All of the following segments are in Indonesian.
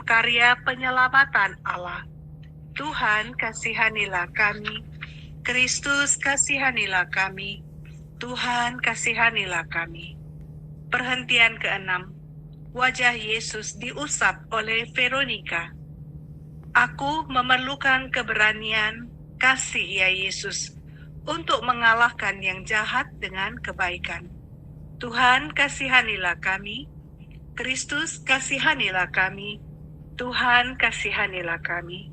karya penyelamatan Allah. Tuhan, kasihanilah kami. Kristus, kasihanilah kami. Tuhan, kasihanilah kami. Perhentian ke-6. Wajah Yesus diusap oleh Veronica. Aku memerlukan keberanian kasih ya Yesus untuk mengalahkan yang jahat dengan kebaikan. Tuhan, kasihanilah kami. Kristus, kasihanilah kami. Tuhan, kasihanilah kami.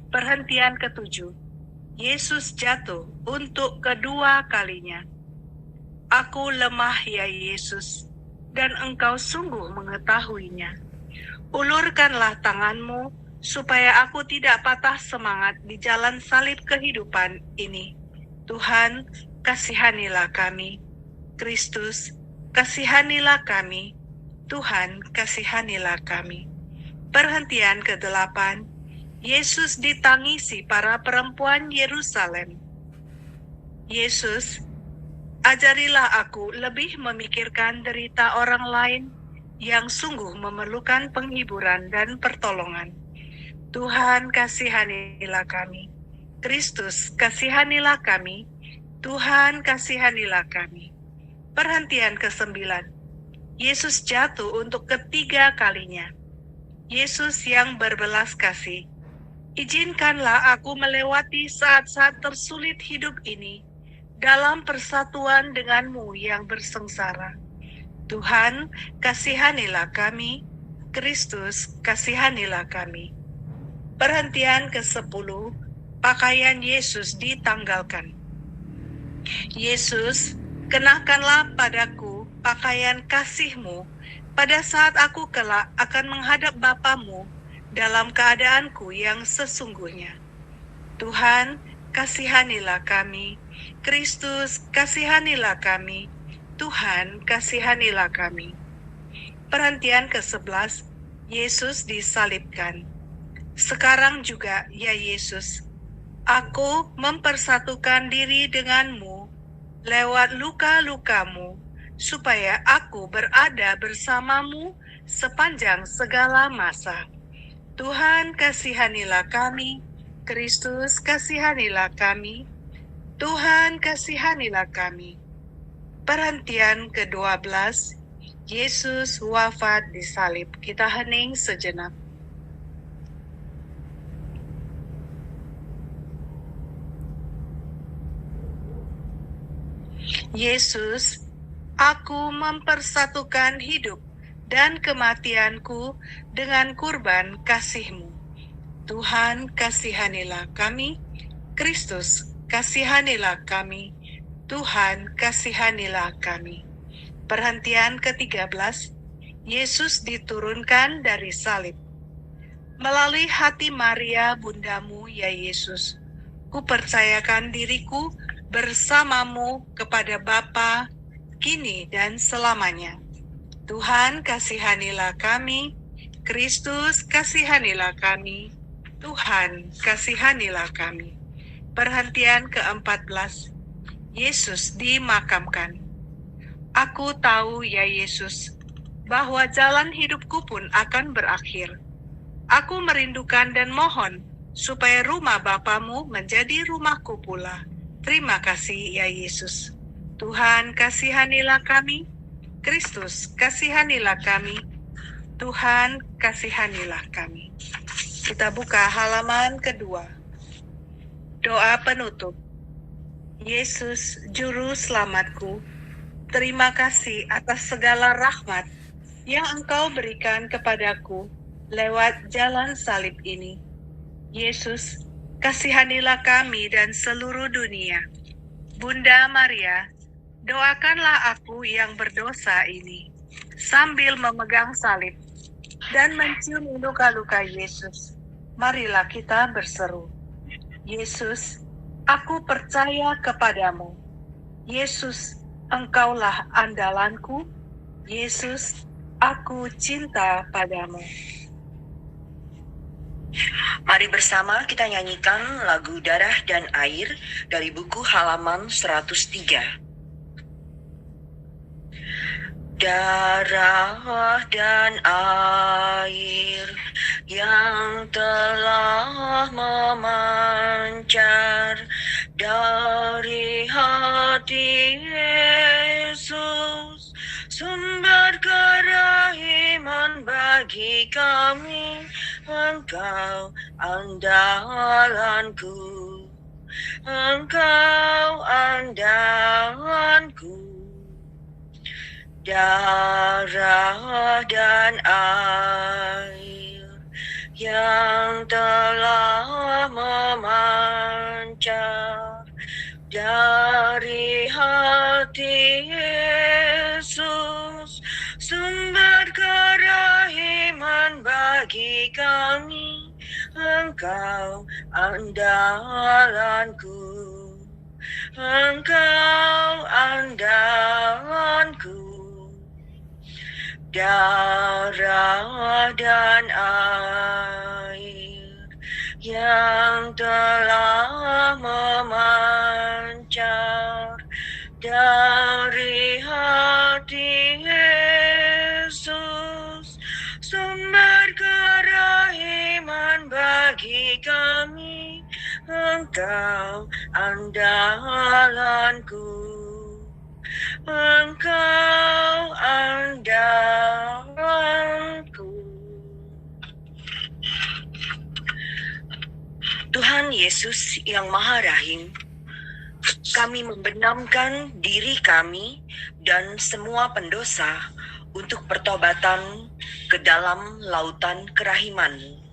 Perhentian ke-7. Yesus jatuh untuk kedua kalinya. Aku lemah ya Yesus, dan Engkau sungguh mengetahuinya. Ulurkanlah tanganmu, supaya aku tidak patah semangat di jalan salib kehidupan ini. Tuhan, kasihanilah kami. Kristus, kasihanilah kami. Tuhan, kasihanilah kami. Perhentian ke-8. Yesus ditangisi para perempuan Yerusalem. Yesus, ajarilah aku lebih memikirkan derita orang lain yang sungguh memerlukan penghiburan dan pertolongan. Tuhan, kasihanilah kami. Kristus, kasihanilah kami. Tuhan, kasihanilah kami. Perhentian ke-9. Yesus jatuh untuk ketiga kalinya. Yesus yang berbelas kasih, izinkanlah aku melewati saat-saat tersulit hidup ini dalam persatuan denganmu yang bersengsara. Tuhan, kasihanilah kami. Kristus, kasihanilah kami. Perhentian ke-10. Pakaian Yesus ditanggalkan. Yesus, kenakanlah padaku pakaian kasih-Mu pada saat aku kelak akan menghadap Bapamu dalam keadaanku yang sesungguhnya. Tuhan, kasihanilah kami. Kristus, kasihanilah kami. Tuhan, kasihanilah kami. Perhentian ke-11. Yesus disalibkan. Sekarang juga, ya Yesus, aku mempersatukan diri denganmu lewat luka-lukamu, supaya aku berada bersamamu sepanjang segala masa. Tuhan, kasihanilah kami. Kristus, kasihanilah kami. Tuhan, kasihanilah kami. Perhentian ke-12. Yesus wafat di salib. Kita hening sejenak. Yesus, aku mempersatukan hidup dan kematianku dengan kurban kasih-Mu. Tuhan, kasihanilah kami. Kristus, kasihanilah kami. Tuhan, kasihanilah kami. Perhentian ke-13. Yesus diturunkan dari salib. Melalui hati Maria, bundamu, ya Yesus, kupercayakan diriku bersamamu kepada Bapa, kini dan selamanya. Tuhan, kasihanilah kami. Kristus, kasihanilah kami. Tuhan, kasihanilah kami. Perhentian ke-14. Yesus dimakamkan. Aku tahu, ya Yesus, bahwa jalan hidupku pun akan berakhir. Aku merindukan dan mohon supaya rumah Bapamu menjadi rumahku pula. Terima kasih, ya Yesus. Tuhan, kasihanilah kami. Kristus, kasihanilah kami. Tuhan, kasihanilah kami. Kita buka halaman kedua. Doa penutup. Yesus, Juru Selamatku, terima kasih atas segala rahmat yang Engkau berikan kepadaku lewat jalan salib ini. Yesus, kasihanilah kami dan seluruh dunia. Bunda Maria, doakanlah aku yang berdosa ini, sambil memegang salib dan mencium luka-luka Yesus. Marilah kita berseru. Yesus, aku percaya kepadamu. Yesus, Engkaulah andalanku. Yesus, aku cinta padamu. Mari bersama kita nyanyikan lagu Darah dan Air dari buku halaman 103. darah dan air yang telah memancar dari hati Yesus, sumber kerahiman bagi kami. Engkau andalanku, Engkau andalanku. Darah dan air yang telah memancar dari hati Yesus, sumber kerahiman bagi kami. Engkau andalanku, Engkau andalanku. Darah dan air yang telah memancar dari hati Yesus, sumber kerahiman bagi kami. Engkau andalanku, Engkau andalanku. Tuhan Yesus yang Maha Rahim, kami membenamkan diri kami dan semua pendosa untuk pertobatan ke dalam lautan kerahiman-Mu.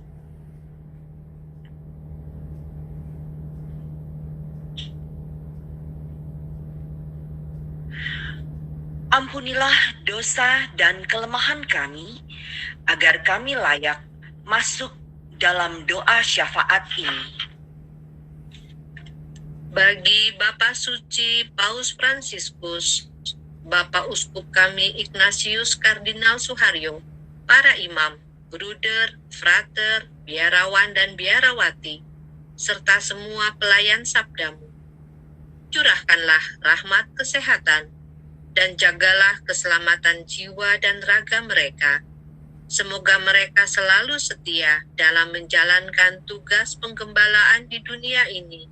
Ampunilah dosa dan kelemahan kami, agar kami layak masuk dalam doa syafaat ini. Bagi Bapak Suci Paus Fransiskus, Bapak Uskup kami Ignatius Kardinal Suharyo, para imam, bruder, frater, biarawan dan biarawati, serta semua pelayan sabdamu. Curahkanlah rahmat kesehatan, dan jagalah keselamatan jiwa dan raga mereka. Semoga mereka selalu setia dalam menjalankan tugas penggembalaan di dunia ini,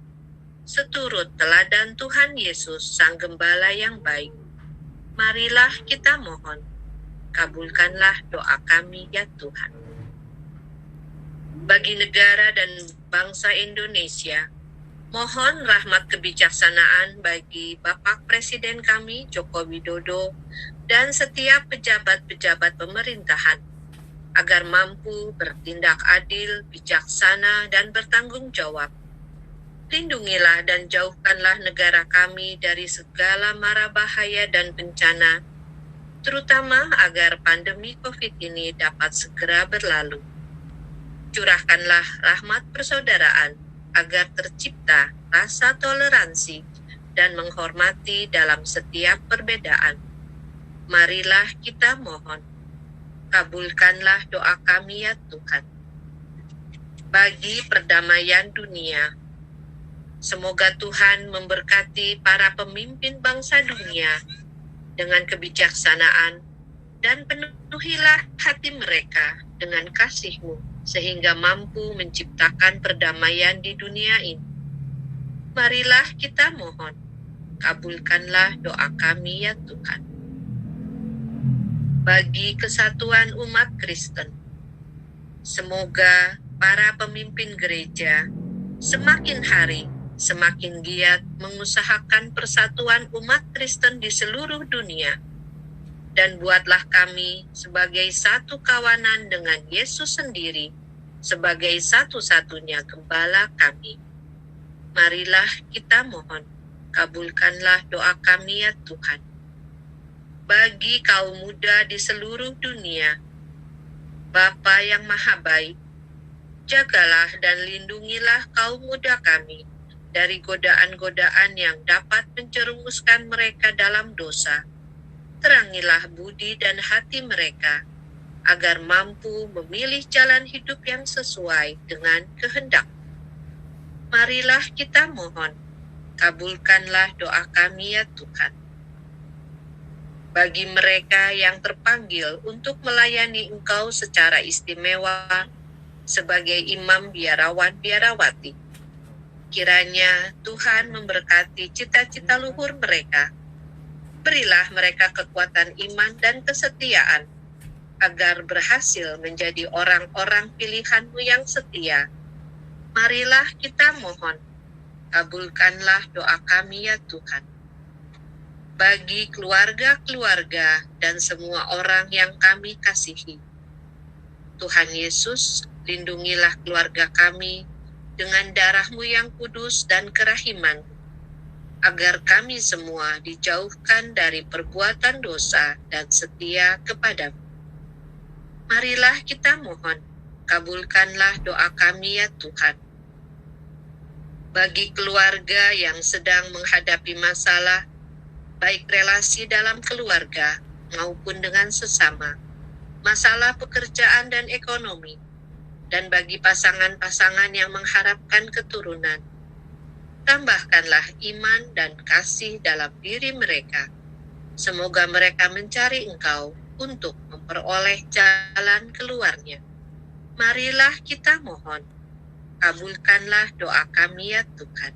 seturut teladan Tuhan Yesus, Sang Gembala yang baik. Marilah kita mohon, kabulkanlah doa kami ya Tuhan. Bagi negara dan bangsa Indonesia, mohon rahmat kebijaksanaan bagi Bapak Presiden kami Joko Widodo dan setiap pejabat-pejabat pemerintahan, agar mampu bertindak adil, bijaksana, dan bertanggung jawab. Lindungilah dan jauhkanlah negara kami dari segala mara bahaya dan bencana, terutama agar pandemi COVID ini dapat segera berlalu. Curahkanlah rahmat persaudaraan, agar tercipta rasa toleransi dan menghormati dalam setiap perbedaan. Marilah kita mohon, kabulkanlah doa kami ya Tuhan. Bagi perdamaian dunia, semoga Tuhan memberkati para pemimpin bangsa dunia dengan kebijaksanaan, dan penuhilah hati mereka dengan kasih-Mu, sehingga mampu menciptakan perdamaian di dunia ini. Marilah kita mohon, kabulkanlah doa kami ya Tuhan. Bagi kesatuan umat Kristen, semoga para pemimpin gereja semakin hari semakin giat mengusahakan persatuan umat Kristen di seluruh dunia, dan buatlah kami sebagai satu kawanan dengan Yesus sendiri, sebagai satu-satunya gembala kami. Marilah kita mohon, kabulkanlah doa kami ya Tuhan. Bagi kaum muda di seluruh dunia, Bapa yang Maha Baik, jagalah dan lindungilah kaum muda kami dari godaan-godaan yang dapat menjerumuskan mereka dalam dosa. Terangilah budi dan hati mereka, agar mampu memilih jalan hidup yang sesuai dengan kehendak. Marilah kita mohon, kabulkanlah doa kami ya Tuhan. bagi mereka yang terpanggil untuk melayani Engkau secara istimewa sebagai imam biarawan-biarawati. Kiranya Tuhan memberkati cita-cita luhur mereka. Berilah mereka kekuatan iman dan kesetiaan, agar berhasil menjadi orang-orang pilihan-Mu yang setia. Marilah kita mohon, kabulkanlah doa kami ya Tuhan. Bagi keluarga-keluarga dan semua orang yang kami kasihi, Tuhan Yesus, lindungilah keluarga kami dengan darah-Mu yang kudus dan kerahiman, agar kami semua dijauhkan dari perbuatan dosa dan setia kepadamu. Marilah kita mohon, kabulkanlah doa kami ya Tuhan. Bagi keluarga yang sedang menghadapi masalah, baik relasi dalam keluarga maupun dengan sesama, masalah pekerjaan dan ekonomi, dan bagi pasangan-pasangan yang mengharapkan keturunan, tambahkanlah iman dan kasih dalam diri mereka. Semoga mereka mencari Engkau untuk memperoleh jalan keluarnya. Marilah kita mohon, kabulkanlah doa kami ya Tuhan.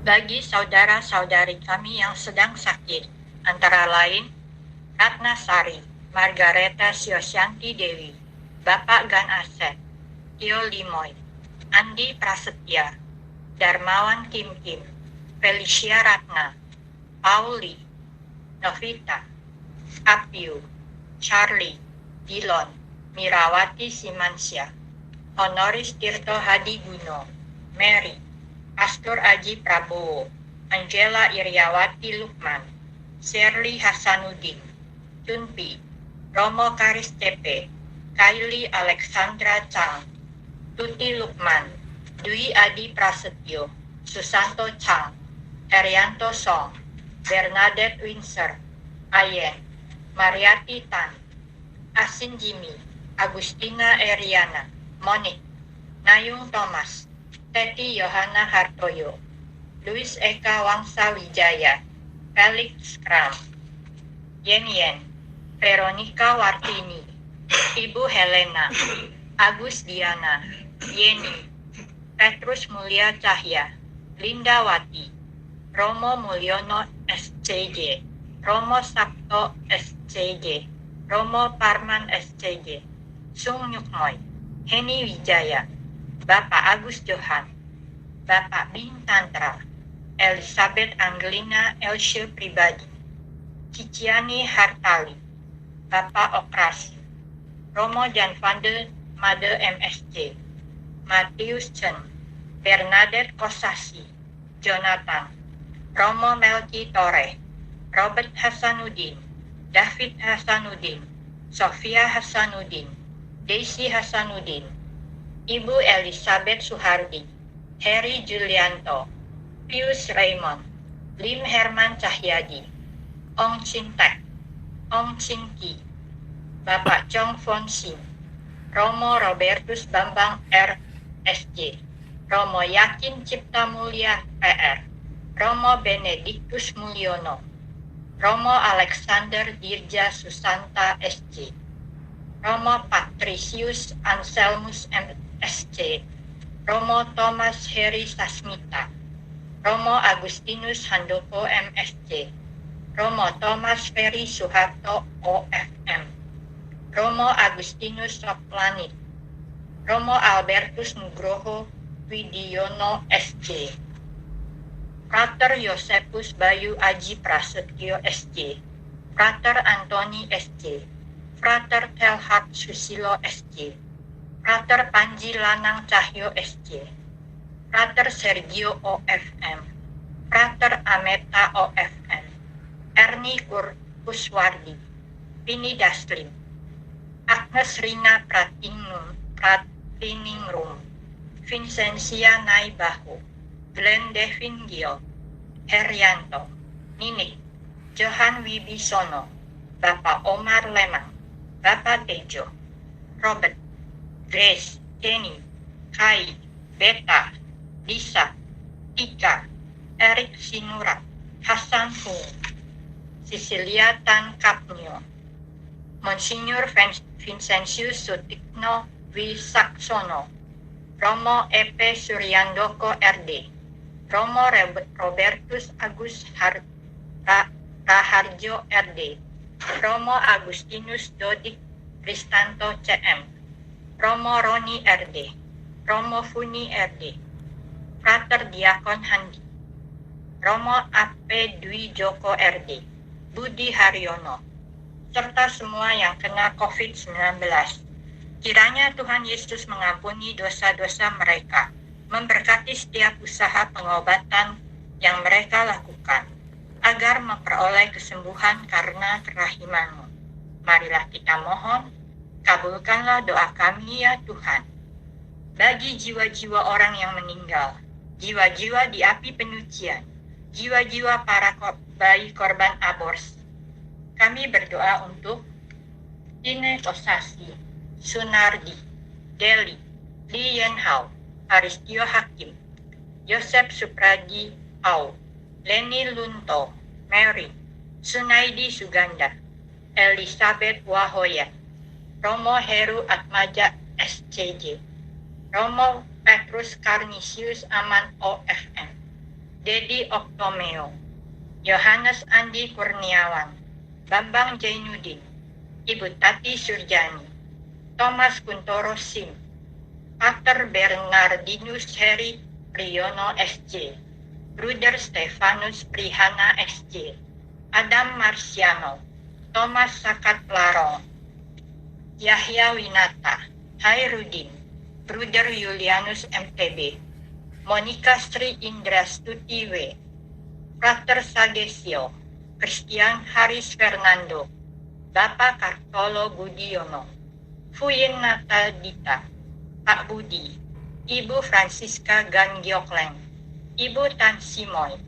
Bagi saudara-saudari kami yang sedang sakit, antara lain Ratna Sari, Margareta Siosyanti Dewi, Bapak Gan Asep, Tio Limoy, Andi Prasetya, Darmawan Kim Kim, Felicia Ratna, Pauli, Novita, Apiu, Charlie, Dilon, Mirawati Simansyah, Honoris Tirto Hadi Guno, Mary, Pastor Aji Prabowo, Angela Iryawati Lukman, Shirley Hasanuddin, Chunpi, Romo Karis Tepe, Kylie Alexandra Chang, Tuti Lukman, Dwi Adi Prasetyo, Susanto Chang, Herianto Song, Bernadette Windsor, Ayen, Mariati Tan, Asin Jimmy, Agustina Eriana, Monik, Nayung Thomas, Teti Yohana Hartoyo, Luis Eka Wangsa Wijaya, Felix Kram, Yen Yen, Veronica Wartini, Ibu Helena, Agus Diana, Yeni, Petrus Mulia Cahya, Linda Wati, Romo Mulyono SCJ, Romo Sabto SCJ, Romo Parman SCJ, Sung Nyukmoy, Heni Wijaya, Bapak Agus Johan, Bapak Bing Tantra, Elizabeth Angelina Elshe Pribadi, Ciciani Hartali, Bapak Okrasi, Romo Janvande Made MSC, Matius Chen, Bernadette Kosasi, Jonathan, Romo Melki Tore, Robert Hasanuddin, David Hasanuddin, Sofia Hasanuddin, Daisy Hasanuddin, Ibu Elizabeth Suhardi, Heri Julianto, Pius Raymond, Lim Herman Cahyadi, Ong Cintek, Ong Cinki, Bapak Chong Fon Sing, Romo Robertus Bambang R.S.J, Romo Yakin Cipta Mulia PR, Romo Benediktus Mulyono, Romo Alexander Dirja Susanta S.J, Romo Patricius Anselmus M.S.C, Romo Thomas Heri Sasmita, Romo Agustinus Handoko M.S.C, Romo Thomas Ferry Suharto OFM, Romo Agustinus Soplanit, Romo Albertus Nugroho Widiono S.J, Frater Yosepus Bayu Aji Prasetyo S.J, Frater Antoni S.J, Frater Telhard Susilo S.J, Frater Panji Lanang Cahyo S.J, Frater Sergio OFM, Frater Ameta OFM, Erni Kuswardi, Pini Daslim, Agnes Rina Pratiningrum, Vincentia Naibahu, Glenn Devin Gio, Herianto, Ninik, Johan Wibisono, Bapak Omar Lemang, Bapak Tejo, Robert, Grace, Kenny, Kai, Beta, Lisa, Ika, Erik Sinurat, Hasan Hung, Cecilia Tan Kapnyo, Monsignor Vincentius Sutikno Wisaksono, Romo E.P. Suryandoko RD, Romo Robertus Agus Raharjo RD, Romo Agustinus Dodik Kristanto CM, Romo Roni RD, Romo Funi RD, Frater Diakon Handi, Romo A.P. Dwi Joko RD, Budi Haryono, serta semua yang kena COVID-19. Kiranya Tuhan Yesus mengampuni dosa-dosa mereka, memberkati setiap usaha pengobatan yang mereka lakukan, agar memperoleh kesembuhan karena kerahiman-Mu. Marilah kita mohon, kabulkanlah doa kami ya Tuhan. Bagi jiwa-jiwa orang yang meninggal, jiwa-jiwa di api penyucian, jiwa-jiwa para bayi korban aborsi, kami berdoa untuk Tine Kosasi, Sunardi, Deli, Li Yenhao, Aristio Hakim, Yosep Supradi Au, Leni Lunto, Mary, Sunaidi Suganda, Elizabeth Wahoya, Romo Heru Atmaja SCJ, Romo Petrus Karnisius Aman OFM, Dedi Oktomeo, Yohanes Andi Kurniawan, Bambang Jainuddin, Ibu Tati Surjani, Thomas Kuntoro Sim, Pater Bernardinus Heri Priyono SJ, Bruder Stefanus Prihana SJ, Adam Marciano, Thomas Sakat Larong, Yahya Winata, Hairudin, Bruder Julianus MTB, Monica Sri Indra Stuti W, Frater Sagesio, Christian Haris Fernando, Bapak Kartolo Budiono, Fuyin Natal Dita, Pak Budi, Ibu Francisca Gangyokleng, Ibu Tan Simoy,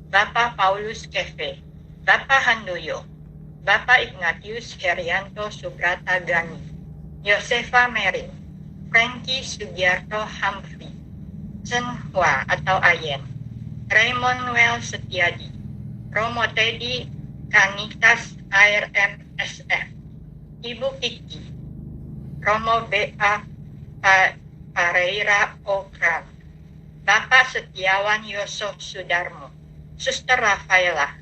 Bapak Paulus Kefe, Bapak Handoyo, Bapak Ignatius Herianto Subrata Gani, Yosefa Merin, Frankie Sugiarto Humphrey, Chen Hua atau Ayen, Raymond Well Setiadi, Romo Teddy Kanitas ARMSF, Ibu Kiki, Romo B.A. Pareira Okran, Bapak Setiawan Yosef Sudarmo, Suster Rafaela,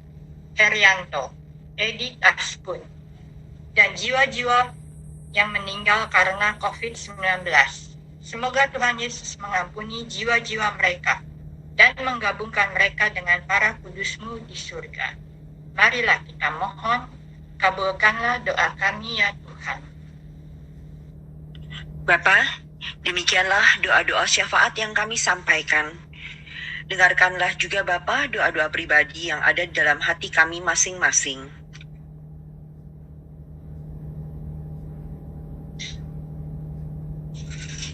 Herianto, Edi Taskun, dan jiwa-jiwa yang meninggal karena COVID-19. Semoga Tuhan Yesus mengampuni jiwa-jiwa mereka dan menggabungkan mereka dengan para kudus-Mu di surga. Marilah kita mohon, kabulkanlah doa kami ya Tuhan. Bapa, demikianlah doa-doa syafaat yang kami sampaikan. Dengarkanlah juga Bapa doa-doa pribadi yang ada dalam hati kami masing-masing.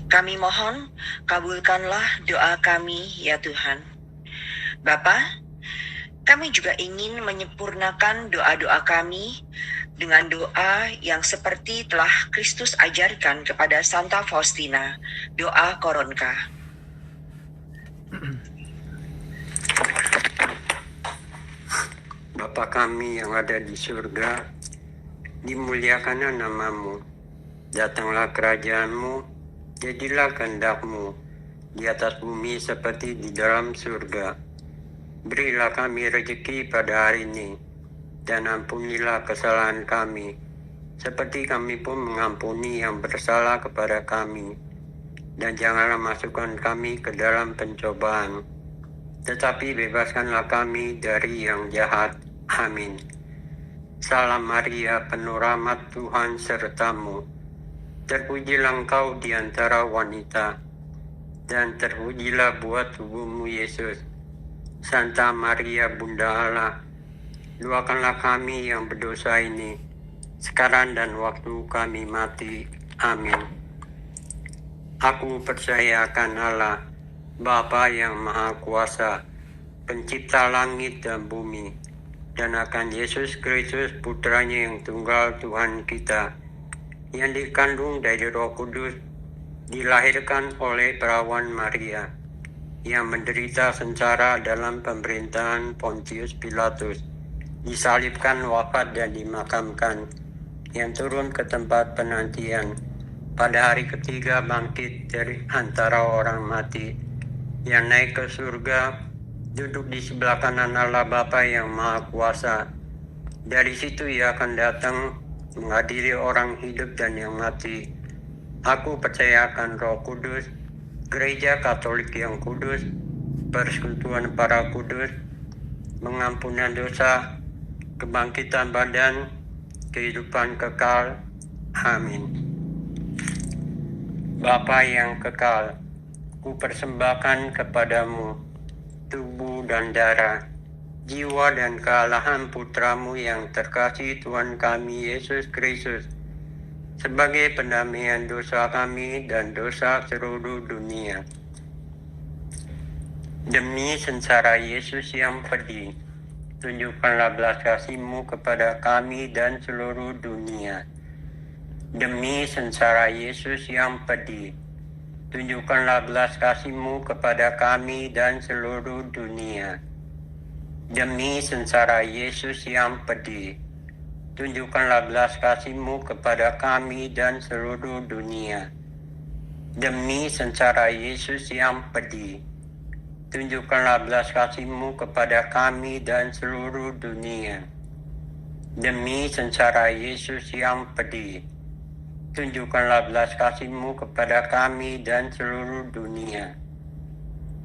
Kami mohon, kabulkanlah doa kami ya Tuhan. Bapa, kami juga ingin menyempurnakan doa-doa kami dengan doa yang seperti telah Kristus ajarkan kepada Santa Faustina, doa Koronka. Bapa kami yang ada di surga, dimuliakanlah nama-Mu. Datanglah kerajaan-Mu, jadilah kehendak-Mu di atas bumi seperti di dalam surga. Berilah kami rezeki pada hari ini, dan ampunilah kesalahan kami, seperti kami pun mengampuni yang bersalah kepada kami. Dan janganlah masukkan kami ke dalam pencobaan, tetapi bebaskanlah kami dari yang jahat. Amin. Salam Maria, penuh rahmat Tuhan serta-Mu. Terpujilah Engkau di antara wanita, dan terpujilah buah tubuh-Mu Yesus. Santa Maria Bunda Allah, doakanlah kami yang berdosa ini, sekarang dan waktu kami mati. Amin. Aku percaya akan Allah, Bapa yang Maha Kuasa, Pencipta langit dan bumi, dan akan Yesus Kristus, Putranya yang tunggal Tuhan kita, yang dikandung dari Roh Kudus, dilahirkan oleh perawan Maria, yang menderita sengsara dalam pemerintahan Pontius Pilatus, disalibkan, wafat dan dimakamkan, yang turun ke tempat penantian, pada hari ketiga bangkit dari antara orang mati, yang naik ke surga, duduk di sebelah kanan Allah Bapa yang Maha Kuasa. Dari situ ia akan datang menghadiri orang hidup dan yang mati. Aku percaya akan Roh Kudus, Gereja Katolik yang kudus, persekutuan para kudus, pengampunan dosa, kebangkitan badan, kehidupan kekal. Amin. Bapa yang kekal, ku persembahkan kepadamu tubuh dan darah, jiwa dan kealahan putramu yang terkasih Tuhan kami Yesus Kristus, sebagai pendamaian dosa kami dan dosa seluruh dunia. Demi sengsara Yesus yang pedih, tunjukkanlah belas kasih-Mu kepada kami dan seluruh dunia. Demi sengsara Yesus yang pedih, tunjukkanlah belas kasih-Mu kepada kami dan seluruh dunia. Demi sengsara Yesus yang pedih, tunjukkanlah belas kasih-Mu kepada kami dan seluruh dunia. Demi sengsara Yesus yang pedih, tunjukkanlah belas kasih-Mu kepada kami dan seluruh dunia. Demi sengsara Yesus yang pedih, tunjukkanlah belas kasih-Mu kepada kami dan seluruh dunia.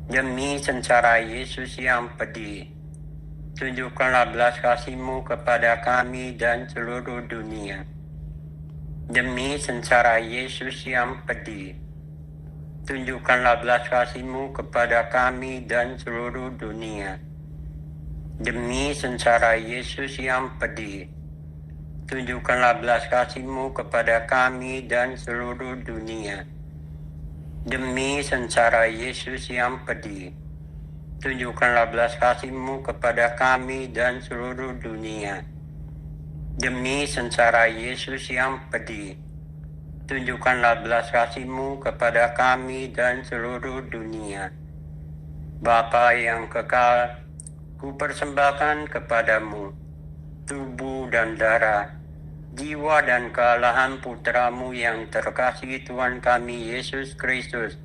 Demi sengsara Yesus yang pedih, tunjukkanlah belas kasih-Mu kepada kami dan seluruh dunia. Demi sengsara Yesus yang pedih, tunjukkanlah belas kasih-Mu kepada kami dan seluruh dunia. Demi sengsara Yesus yang pedih, tunjukkanlah belas kasih-Mu kepada kami dan seluruh dunia. Demi sengsara Yesus yang pedih, tunjukkanlah belas kasih-Mu kepada kami dan seluruh dunia. Demi sengsara Yesus yang pedih, tunjukkanlah belas kasih-Mu kepada kami dan seluruh dunia. Bapa yang kekal, ku persembahkan kepadamu tubuh dan darah, jiwa dan kealahan putramu yang terkasih Tuhan kami Yesus Kristus,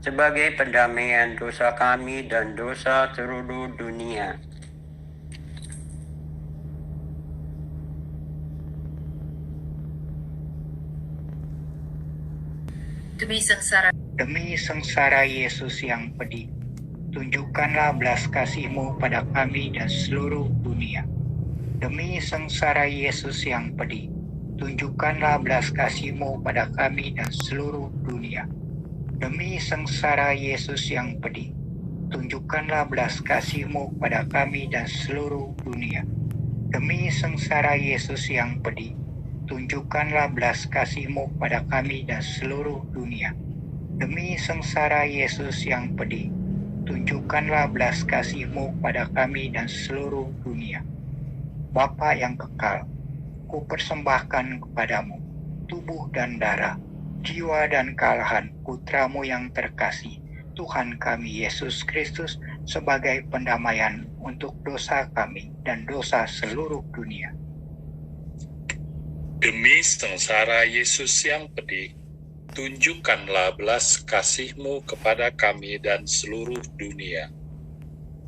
sebagai pendamaian dosa kami dan dosa seluruh dunia. Demi sengsara Yesus yang pedih, tunjukkanlah belas kasih-Mu pada kami dan seluruh dunia. Demi sengsara Yesus yang pedih, tunjukkanlah belas kasih-Mu pada kami dan seluruh dunia. Demi sengsara Yesus yang pedih, tunjukkanlah belas kasih-Mu pada kami dan seluruh dunia. Demi sengsara Yesus yang pedih, tunjukkanlah belas kasih-Mu pada kami dan seluruh dunia. Demi sengsara Yesus yang pedih, tunjukkanlah belas kasih-Mu pada kami dan seluruh dunia. Bapa yang kekal, ku persembahkan kepadamu tubuh dan darah, jiwa dan kealahan putramu yang terkasih, Tuhan kami Yesus Kristus, sebagai pendamaian untuk dosa kami dan dosa seluruh dunia. Demi sengsara Yesus yang pedih, tunjukkanlah belas kasih-Mu kepada kami dan seluruh dunia.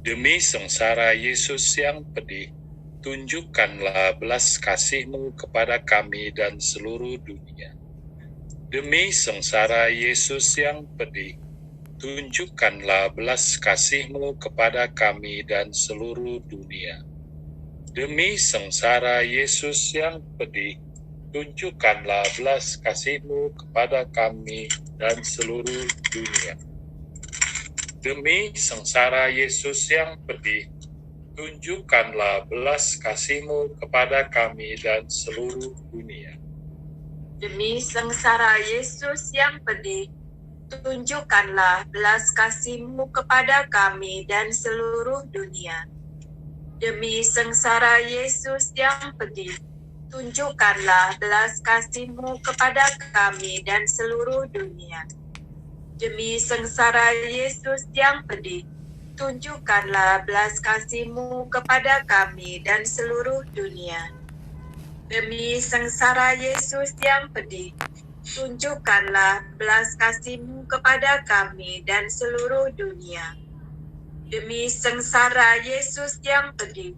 Demi sengsara Yesus yang pedih, tunjukkanlah belas kasih-Mu kepada kami dan seluruh dunia. Demi sengsara Yesus yang pedih, tunjukkanlah belas kasih-Mu kepada kami dan seluruh dunia. Demi sengsara Yesus yang pedih, tunjukkanlah belas kasih-Mu kepada kami dan seluruh dunia. Demi sengsara Yesus yang pedih, tunjukkanlah belas kasih-Mu kepada kami dan seluruh dunia. Demi sengsara Yesus yang pedih, tunjukkanlah belas kasih-Mu kepada kami dan seluruh dunia. Demi sengsara Yesus yang pedih, tunjukkanlah belas kasih-Mu kepada kami dan seluruh dunia. Demi sengsara Yesus yang pedih, tunjukkanlah belas kasih-Mu kepada kami dan seluruh dunia. Demi sengsara Yesus yang pedih, tunjukkanlah belas kasih-Mu kepada kami dan seluruh dunia. Demi sengsara Yesus yang pedih,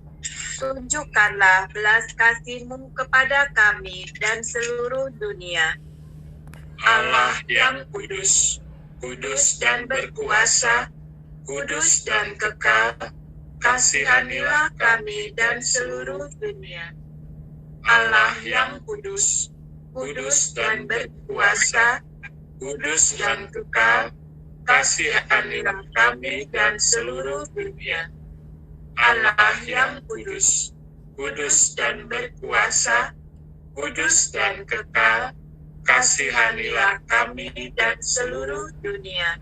tunjukkanlah belas kasih-Mu kepada kami dan seluruh dunia. Allah yang kudus, kudus dan berkuasa, kudus dan kekal, kasihanilah kami dan seluruh dunia. Allah yang kudus, kudus dan berkuasa, kudus dan kekal, kasihanilah kami dan seluruh dunia. Allah yang kudus, kudus dan berkuasa, kudus dan kekal, kasihanilah kami dan seluruh dunia.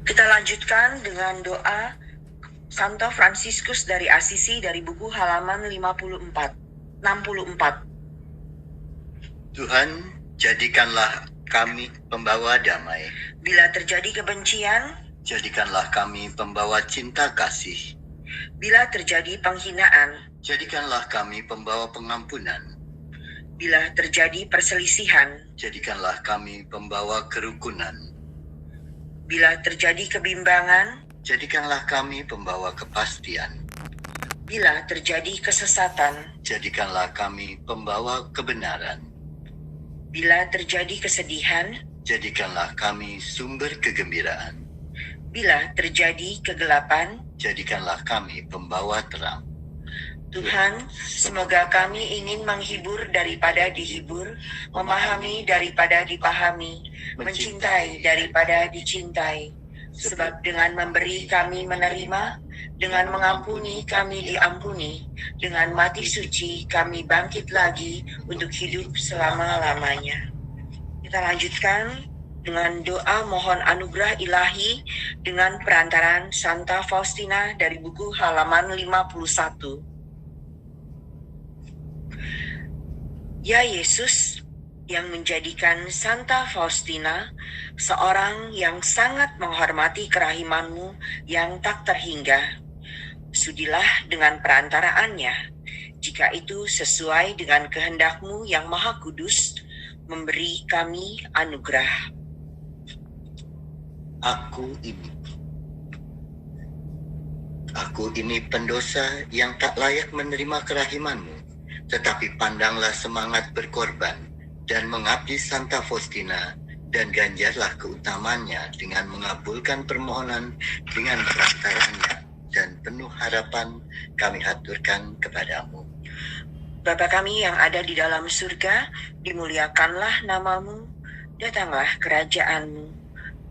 Kita lanjutkan dengan doa Santo Fransiskus dari Asisi dari buku halaman 64. Tuhan, jadikanlah kami pembawa damai. Bila terjadi kebencian, Jadikanlah kami pembawa cinta kasih. bila terjadi penghinaan, Jadikanlah kami pembawa pengampunan. bila terjadi perselisihan, Jadikanlah kami pembawa kerukunan. bila terjadi kebimbangan, Jadikanlah kami pembawa kepastian. bila terjadi kesesatan, Jadikanlah kami pembawa kebenaran. bila terjadi kesedihan, Jadikanlah kami sumber kegembiraan. bila terjadi kegelapan. Jadikanlah kami pembawa terang. Tuhan, semoga kami ingin menghibur daripada dihibur, memahami daripada dipahami, mencintai daripada dicintai. Sebab dengan memberi kami menerima, dengan mengampuni kami diampuni, dengan mati suci kami bangkit lagi untuk hidup selama-lamanya. Kita lanjutkan dengan doa mohon anugerah ilahi dengan perantaran Santa Faustina dari buku halaman 51. Ya Yesus, yang menjadikan Santa Faustina seorang yang sangat menghormati kerahiman-Mu yang tak terhingga, sudilah dengan perantaraannya, jika itu sesuai dengan kehendak-Mu yang maha kudus, memberi kami anugerah. Aku ini pendosa yang tak layak menerima kerahiman-Mu. Tetapi pandanglah semangat berkorban dan mengabdi Santa Faustina, dan ganjarlah keutamaannya dengan mengabulkan permohonan dengan perantaranya, dan penuh harapan kami haturkan kepadamu. Bapa kami yang ada di dalam surga, dimuliakanlah nama-Mu, datanglah kerajaan-Mu,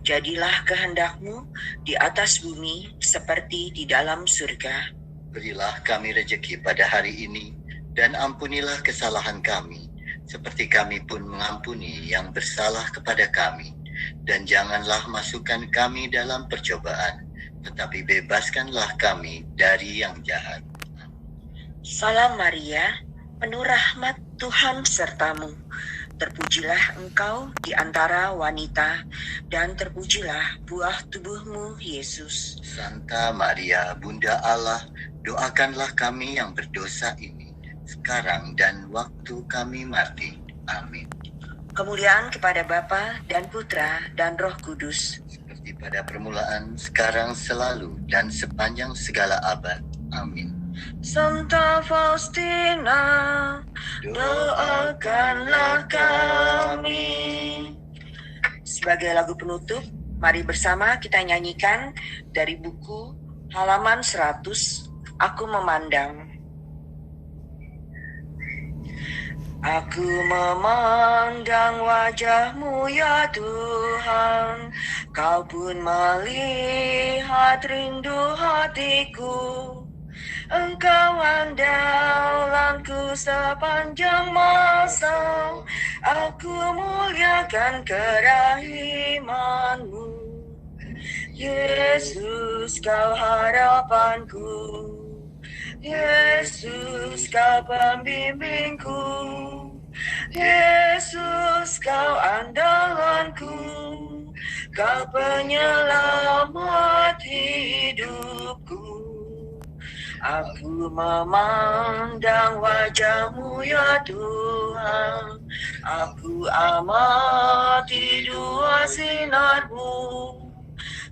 jadilah kehendak-Mu di atas bumi seperti di dalam surga. Berilah kami rejeki pada hari ini, dan ampunilah kesalahan kami, seperti kami pun mengampuni yang bersalah kepada kami. Dan janganlah masukkan kami dalam percobaan, tetapi bebaskanlah kami dari yang jahat. Salam Maria, penuh rahmat, Tuhan sertamu. Terpujilah engkau di antara wanita, dan terpujilah buah tubuh-Mu, Yesus. Santa Maria, Bunda Allah, doakanlah kami yang berdosa ini, sekarang dan waktu kami mati. Amin. Kemuliaan kepada Bapa dan Putra dan Roh Kudus, Seperti pada permulaan, sekarang, selalu, dan sepanjang segala abad. Amin. Santa Faustina, doakanlah kami. Sebagai lagu penutup, mari bersama kita nyanyikan dari buku halaman 100, Aku Memandang. Aku memandang wajah-Mu ya Tuhan, Kau pun melihat rindu hatiku. Engkau andalanku sepanjang masa, aku muliakan kerahiman-Mu. Yesus, Kau harapanku, Yesus, Kau pembimbingku, Yesus, Kau andalan andalanku, Kau penyelamat hidupku. Aku memandang wajah-Mu ya Tuhan, aku amati dua sinar-Mu.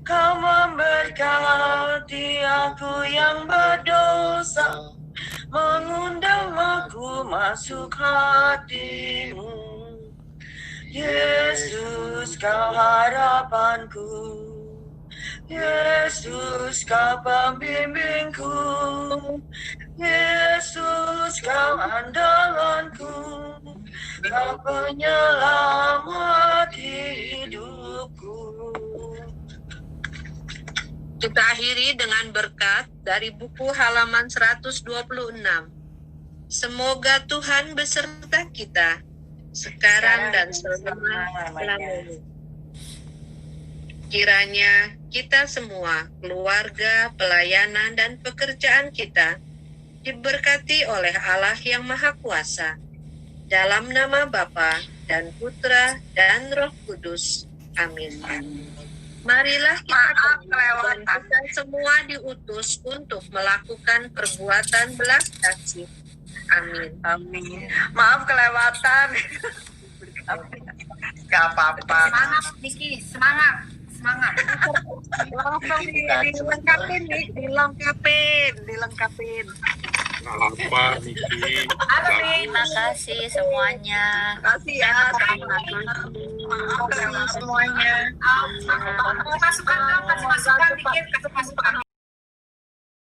Kau memberkati aku yang berdosa, mengundang aku masuk hati-Mu. Yesus, Kau harapanku, Yesus, Kau pembimbingku, Yesus, Kau andalanku, Kau penyelamat hidupku. Kita akhiri dengan berkat dari buku halaman 126. Semoga Tuhan beserta kita sekarang dan selama-lamanya. Kiranya kita semua, keluarga, pelayanan, dan pekerjaan kita diberkati oleh Allah yang Maha Kuasa. Dalam nama Bapa dan Putra dan Roh Kudus. Amin. Marilah kita dan kita semua diutus untuk melakukan perbuatan belas kasih. Amin. Amin. Maaf kelewatan. Gak apa-apa. Semangat, Niki. Semangat. Dilengkapin. Apa, Niki? Terima kasih semuanya. Kasih ya. Maaf semuanya. Kasih masukan dong, kasih masukan dikit, kasih masukan.